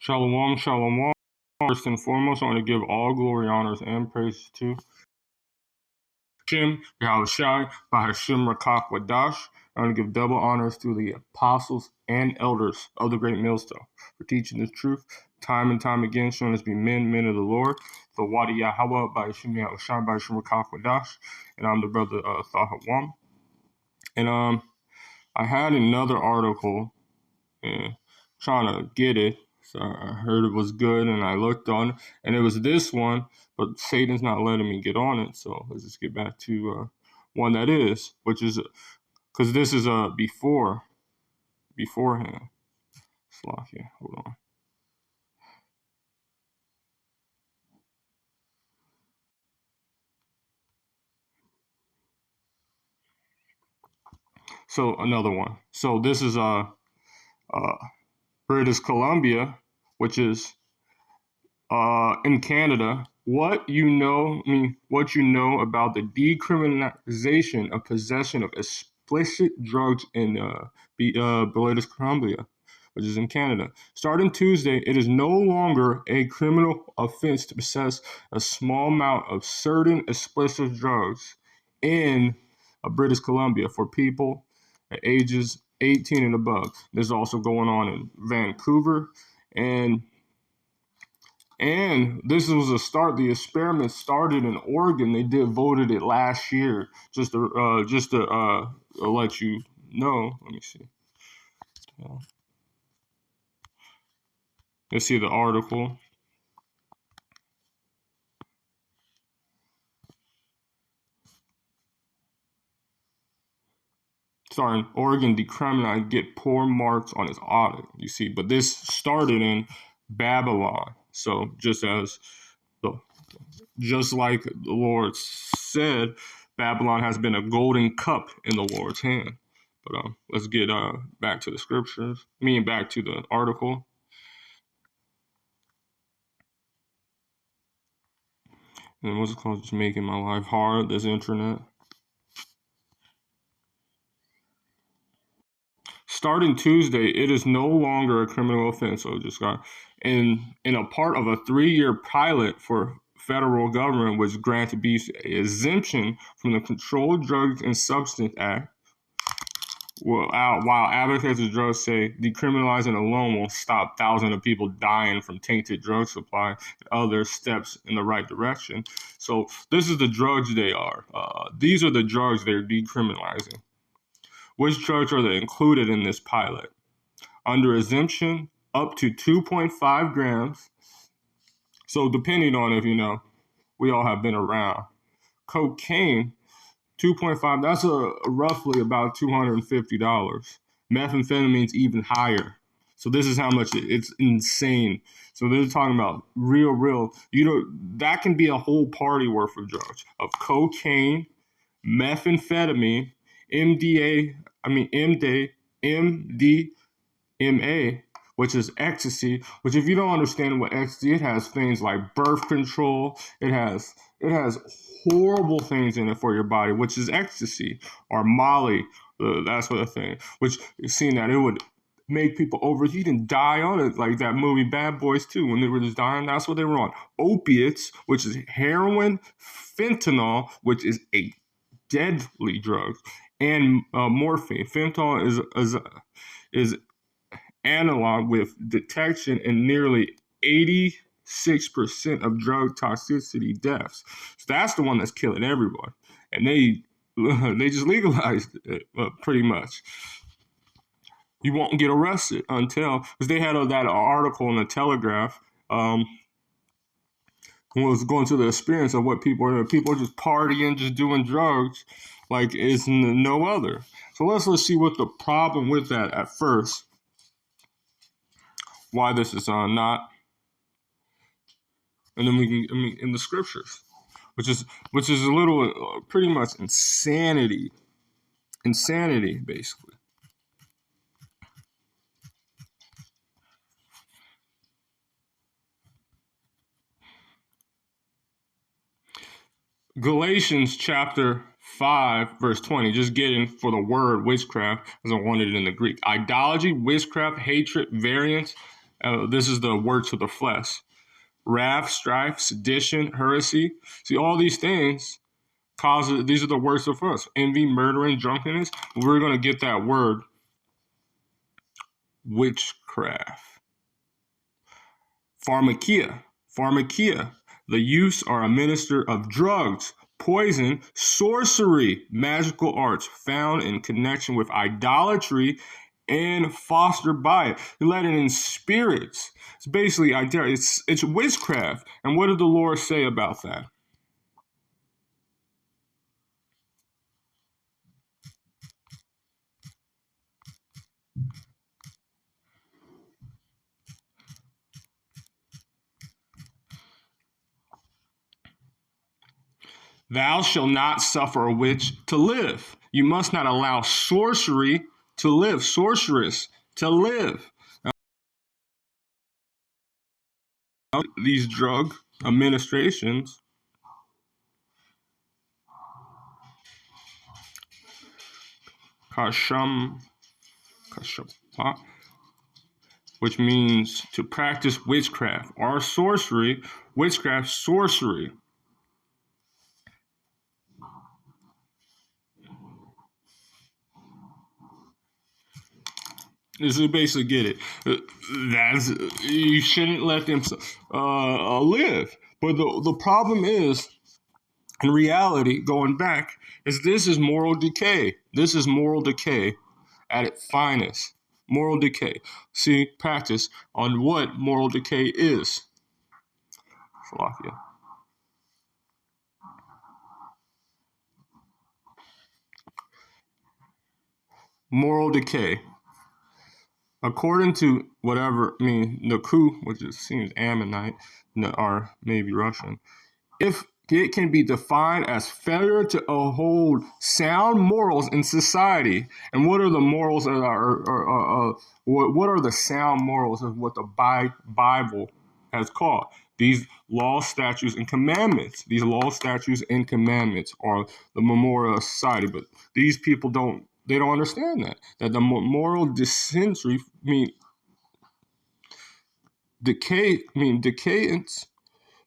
Shalom, shalom. First and foremost, I want to give all glory, honors, and praise to Hashem, Yahushai, by Hashem Rakach Wadash. I want to give double honors to the apostles and elders of the great millstone for teaching the truth time and time again, showing us to be men of the Lord. The Wadi Yahweh by Hashem Yahushai, by Hashem Rakach Wadash. And I'm the brother Thahawam. And I had another article trying to get it. So I heard it was good, and I looked on it, and it was this one, but Satan's not letting me get on it. So let's just get back to one that is, which is, because this is beforehand. Slovakia, hold on. So another one. So this is British Columbia, which is in Canada. What you know about the decriminalization of possession of explicit drugs in British Columbia, which is in Canada. Starting Tuesday, it is no longer a criminal offense to possess a small amount of certain explicit drugs in British Columbia for people at ages 18 and above. This is also going on in Vancouver, and this was a start. The experiment started in Oregon. They voted it last year. Just to let you know. Let me see. Let's see the article. Starting Oregon decriminalized, get poor marks on its audit. You see, but this started in Babylon. So just like the Lord said, Babylon has been a golden cup in the Lord's hand. But let's get back to the scriptures. Back to the article. And what's it called? Just making my life hard. This internet. Starting Tuesday, it is no longer a criminal offense. So just got in a part of a 3-year pilot for federal government was granted be exemption from the Controlled Drugs and Substance Act. While advocates of drugs say decriminalizing alone won't stop thousands of people dying from tainted drug supply and other steps in the right direction. So this is the drugs they are. These are the drugs they're decriminalizing. Which drugs are they included in this pilot? Under exemption, up to 2.5 grams. So depending on if we all have been around. Cocaine, 2.5, that's roughly about $250. Methamphetamine's even higher. So this is how much it's insane. So they're talking about real, that can be a whole party worth of drugs. Of cocaine, methamphetamine, MDMA, which is ecstasy, which if you don't understand what ecstasy, it has things like birth control. It has horrible things in it for your body, which is ecstasy, or Molly, that's what the thing, which you've seen that it would make people overheat and die on it, like that movie Bad Boys 2, when they were just dying, that's what they were on. Opiates, which is heroin, fentanyl, which is a deadly drug, and morphine. Fentanyl is analog with detection in nearly 86% of drug toxicity deaths. So that's the one that's killing everyone, and they just legalized it pretty much. You won't get arrested until, because they had that article in the Telegraph. Was going to the experience of what people are just partying, just doing drugs like it's no other. So let's see what the problem with that at first. Why this is not, and then we can in the scriptures, which is a little pretty much insanity basically. Galatians chapter 5, verse 20, just getting for the word witchcraft, as I wanted it in the Greek. Idolatry, witchcraft, hatred, variance, This is the works of the flesh. Wrath, strife, sedition, heresy. See, all these things causes, these are the works of us. Envy, murdering, drunkenness. We're going to get that word, witchcraft. Pharmakia. Pharmakia. The use or a minister of drugs, poison, sorcery, magical arts found in connection with idolatry and fostered by it. You let it in spirits. It's basically it's witchcraft. And what did the Lord say about that? Thou shalt not suffer a witch to live. You must not allow sorcery to live, sorceress to live. Now, these drug administrations, kasham, kashapa, which means to practice witchcraft or sorcery, witchcraft, sorcery. This is basically get it. That's you shouldn't let them live. But the problem is, in reality, going back, is this is moral decay. This is moral decay at its finest. Moral decay. See, practice on what moral decay is. Slovakia. Moral decay. According to whatever, Naku, which seems Ammonite, or maybe Russian, if it can be defined as failure to uphold sound morals in society. And what are the morals of what are the sound morals of what the Bible has called? These laws, statutes, and commandments. These laws, statutes, and commandments are the memorial of society. But these people don't understand that the moral dysentery decadence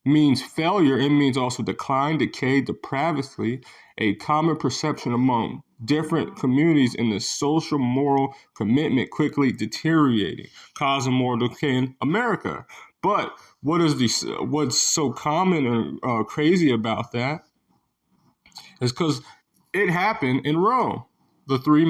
means failure. It means also decline, decay, depravity, a common perception among different communities in the social moral commitment quickly deteriorating, causing moral decay in America. But what's so common and crazy about that is because it happened in Rome. The three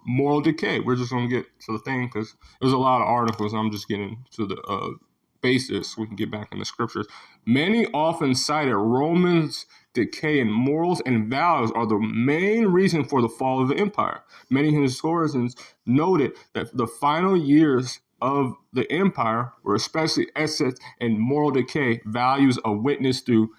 moral decay. We're just going to get to the thing because there's a lot of articles. I'm just getting to the basis. We can get back in the scriptures. Many often cited Romans' decay in morals and values are the main reason for the fall of the empire. Many historians noted that the final years of the empire were especially excess in moral decay, values of witness through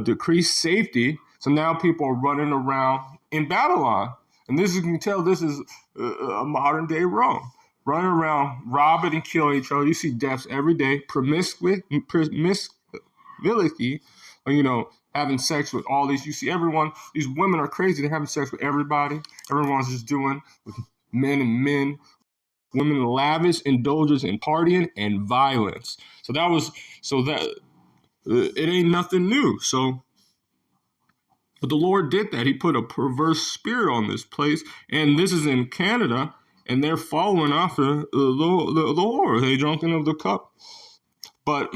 decreased safety. So now people are running around in Babylon. And this, you can tell, this is a modern day Rome. Running around, robbing and killing each other. You see deaths every day. Promiscuity, having sex with all these. You see everyone. These women are crazy. They're having sex with everybody. Everyone's just doing with men and men. Women lavish indulgence in partying and violence. It ain't nothing new. But the Lord did that. He put a perverse spirit on this place. And this is in Canada. And they're following after the Lord. They drunken of the cup. But,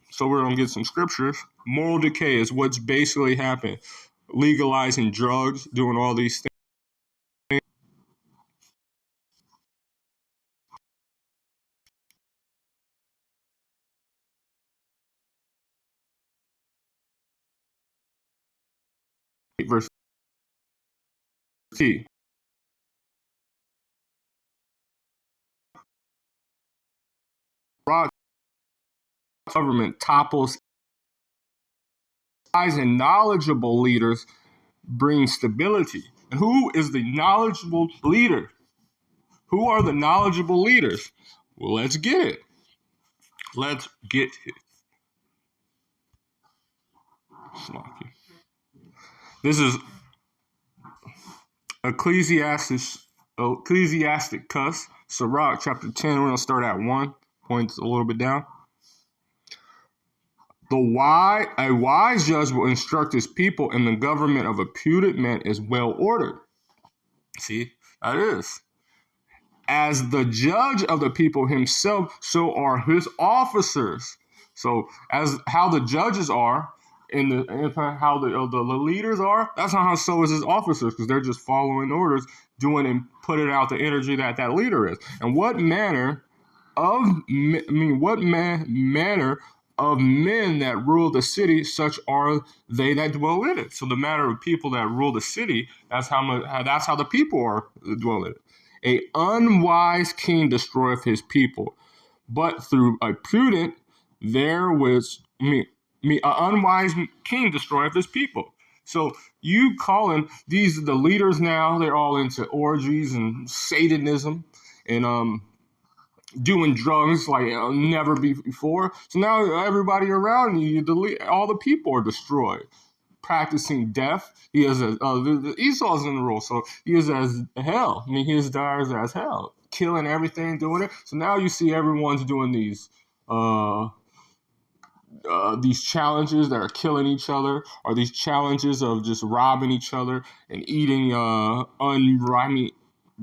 so we're going to get some scriptures. Moral decay is what's basically happened. Legalizing drugs, doing all these things. Verse T. Government topples and knowledgeable leaders bring stability. And who is the knowledgeable leader? Who are the knowledgeable leaders? Well, let's get it. Let's get it. This is Ecclesiasticus, Sirach chapter 10. We're going to start at 1. points a little bit down. A wise judge will instruct his people, and the government of a prudent man is well ordered. See, that is. As the judge of the people himself, so are his officers. So, as how the judges are, how the leaders are, that's not how so is his officers, because they're just following orders, doing and putting out the energy that that leader is. And what manner manner of men that rule the city, such are they that dwell in it. So the matter of people that rule the city, that's how the people are dwell in it. A unwise king destroyeth his people, but through a prudent there was an unwise king destroyeth his people. So you calling these the leaders now? They're all into orgies and Satanism and doing drugs like never before. So now everybody around you, all the people are destroyed. Practicing death, he is Esau's in the role, so he is as hell. I mean, he is dire as hell, killing everything, doing it. So now you see everyone's doing these challenges that are killing each other, or these challenges of just robbing each other and eating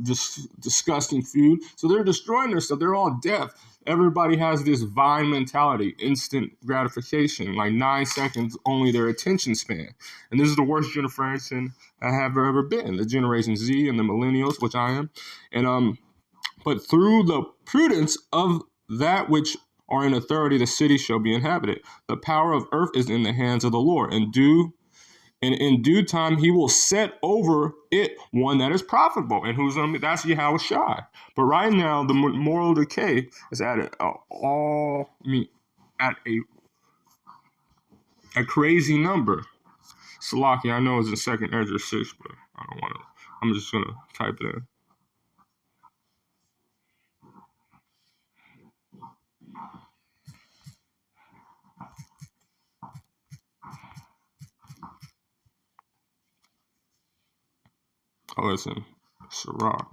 just disgusting food. So they're destroying their stuff. They're all deaf. Everybody has this Vine mentality, instant gratification, like 9 seconds only their attention span. And this is the worst generation I have ever been, the Generation Z and the millennials, which I am. And but through the prudence of that which are in authority, the city shall be inhabited. The power of earth is in the hands of the Lord, and in due time he will set over it one that is profitable, and that's Yahushua. But right now the moral decay is at a crazy number. Salaki, I know it's in 2nd Ezra 6, but I don't want to. I'm just gonna type it in. Oh, it's in Sirach.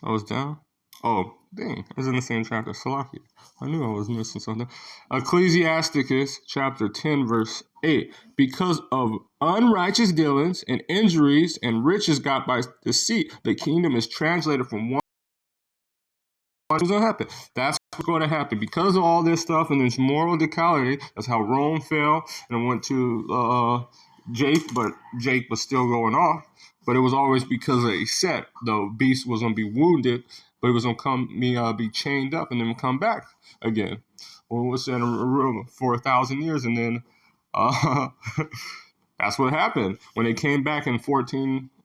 Oh, it's down? Oh, dang. It's in the same chapter. Salaki. I knew I was missing something. Ecclesiasticus chapter 10, verse 8. Because of unrighteous dealings and injuries and riches got by deceit, the kingdom is translated from one. What's going to happen? That's what's going to happen. Because of all this stuff and this moral decay, that's how Rome fell and it went to Jake, but Jake was still going off. But it was always because a set. The beast was going to be wounded, but it was going to be chained up and then come back again. Well, it was in a room for 1,000 years, and then that's what happened when they came back in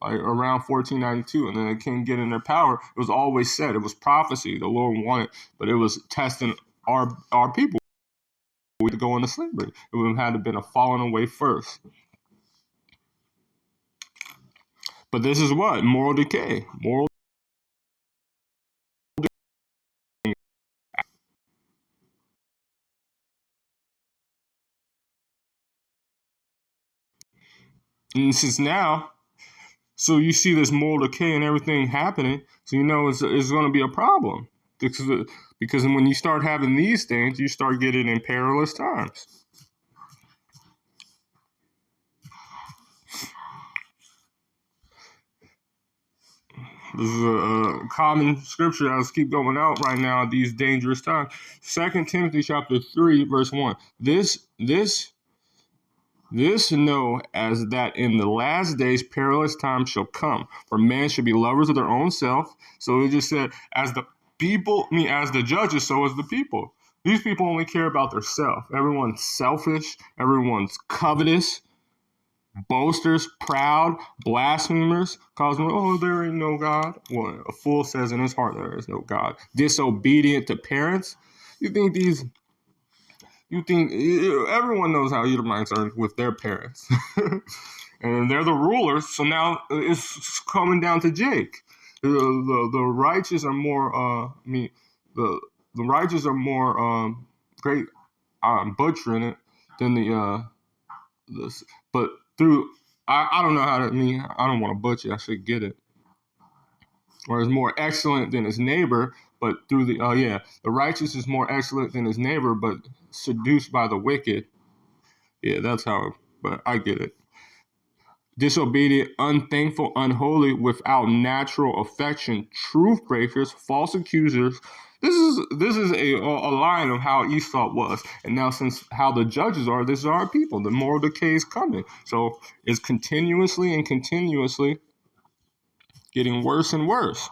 around 1492, and then they came getting their power. It was always said, it was prophecy. The Lord wanted, but it was testing our people to go into slavery. It would have had to have been a falling away first. But this is what? Moral decay. And since now, so you see this moral decay and everything happening, so you know it's going to be a problem. Because when you start having these things, you start getting in perilous times. This is a common scripture that's keep going out right now at these dangerous times. 2 Timothy chapter 3, verse 1. This know as that in the last days perilous times shall come, for men should be lovers of their own self. So it just said, as the judges, so is the people. These people only care about their self. Everyone's selfish. Everyone's covetous. Boasters, proud, blasphemers, there ain't no God. Well, a fool says in his heart there is no God. Disobedient to parents. You think everyone knows how Edomites are with their parents. And they're the rulers, so now it's coming down to Jake. The righteous are more, the righteous are more great, I'm butchering it, than but through, I don't know how to, I don't want to butcher, I should get it. Or is more excellent than his neighbor, but through the righteous is more excellent than his neighbor, but seduced by the wicked. Yeah, that's how. But I get it. Disobedient, unthankful, unholy, without natural affection, truth breakers, false accusers. This is a line of how Esau was, and now since how the judges are, this is our people. The moral decay is coming, so it's continuously and continuously getting worse and worse.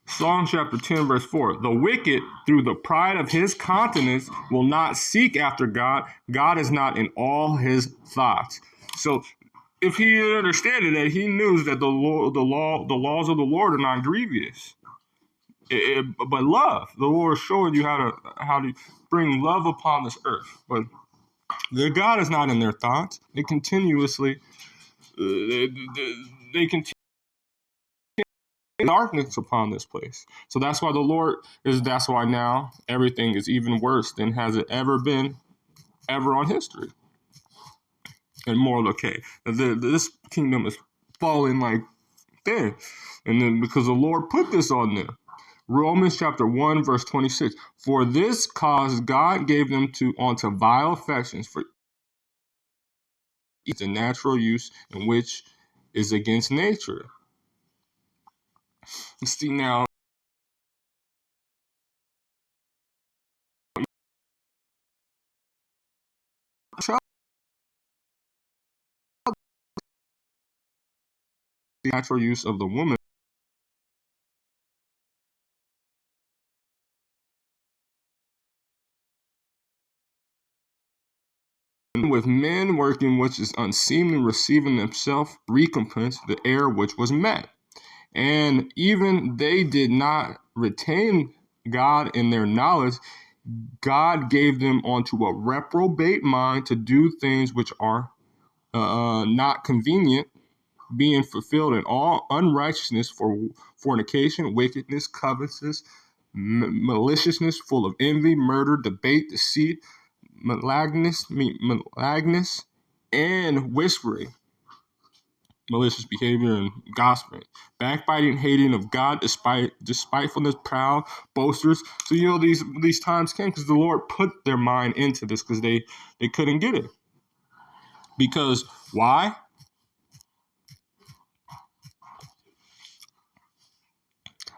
Psalm chapter 10, verse 4. The wicked, through the pride of his countenance, will not seek after God. God is not in all his thoughts. So if he understood that, he knew that the laws of the Lord are not grievous. But love, the Lord is showing you how to bring love upon this earth. But their God is not in their thoughts. They continuously, they continue darkness upon this place. So that's why that's why now everything is even worse than has it ever been ever on history. And moral decay. This kingdom is falling like thin. And then because the Lord put this on them. Romans chapter 1, verse 26. For this cause God gave them onto vile affections, for it's a natural use in which is against nature. See now, the natural use of the woman with men working which is unseemly, receiving themselves recompense the error which was met. And even they did not retain God in their knowledge. God gave them onto a reprobate mind to do things which are not convenient, being fulfilled in all unrighteousness, for fornication, wickedness, covetousness, maliciousness, full of envy, murder, debate, deceit, malignus, and whispering, malicious behavior and gossiping, backbiting, hating of God, despitefulness, proud, boasters. So these times came because the Lord put their mind into this because they couldn't get it. Because why?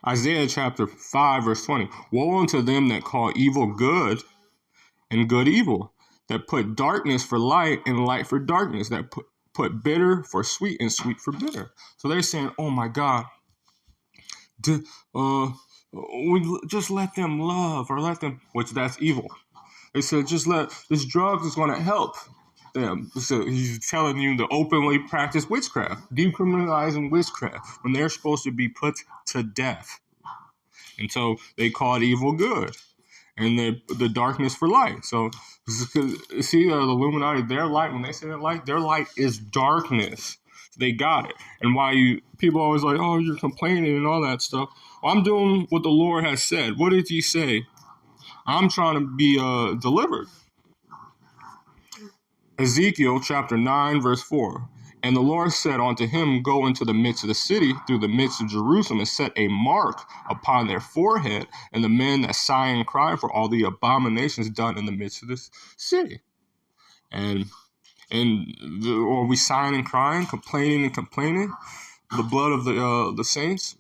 Isaiah chapter 5, verse 20. Woe unto them that call evil good and good evil, that put darkness for light and light for darkness, that put bitter for sweet and sweet for bitter. So they're saying, oh my God, we just let them love or let them, which that's evil. They said, just let this drug is going to help them. So he's telling you to openly practice witchcraft, decriminalizing witchcraft when they're supposed to be put to death. And so they call it evil good and the darkness for light. So see the Illuminati, their light, when they say their light is darkness. They got it. And why people always like, oh, you're complaining and all that stuff. Well, I'm doing what the Lord has said. What did he say? I'm trying to be delivered. Ezekiel chapter 9, verse 4. And the Lord said unto him, go into the midst of the city, through the midst of Jerusalem, and set a mark upon their forehead, and the men that sigh and cry for all the abominations done in the midst of this city. Or we sighing and crying, complaining and complaining, the blood of the saints.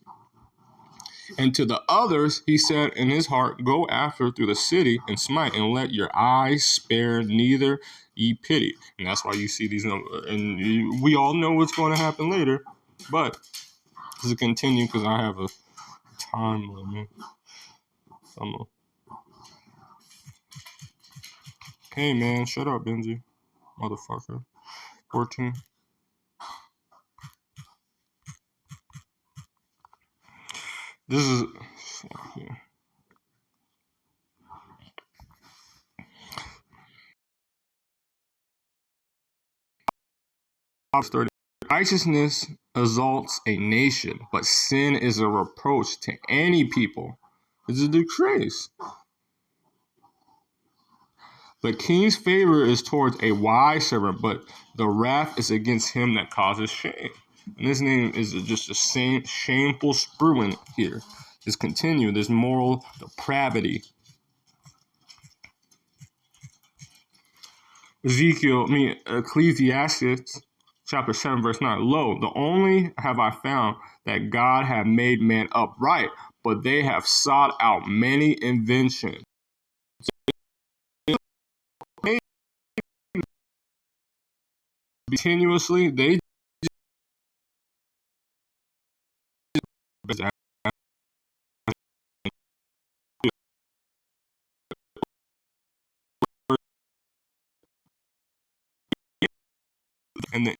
And to the others, he said in his heart, go after through the city and smite, and let your eyes spare neither ye pity. And that's why you see these numbers. And we all know what's going to happen later. But to continue, because I have a time limit. Hey, man, shut up, Benji. Motherfucker. 14. This is... Yeah. Righteousness exalts a nation, but sin is a reproach to any people. It's a disgrace. The king's favor is towards a wise servant, but the wrath is against him that causes shame. And this name is just a shameful spruing here. Just continue this moral depravity. Ecclesiastes chapter 7, verse 9. Lo, the only have I found that God had made man upright, but they have sought out many inventions. Continuously, they and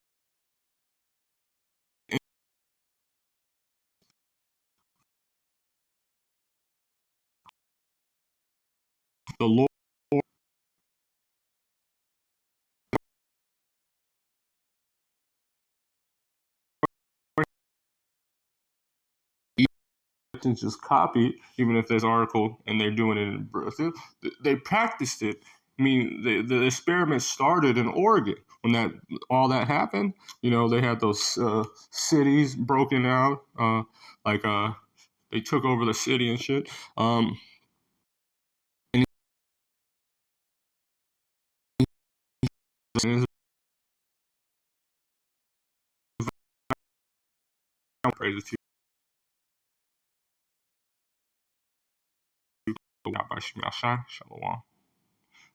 the Lord just copied, even if there's article and they're doing it in Brazil. They practiced it. I mean, the experiment started in Oregon when all that happened. You know, they had those cities broken out, they took over the city and shit. And it's crazy too. Shalom.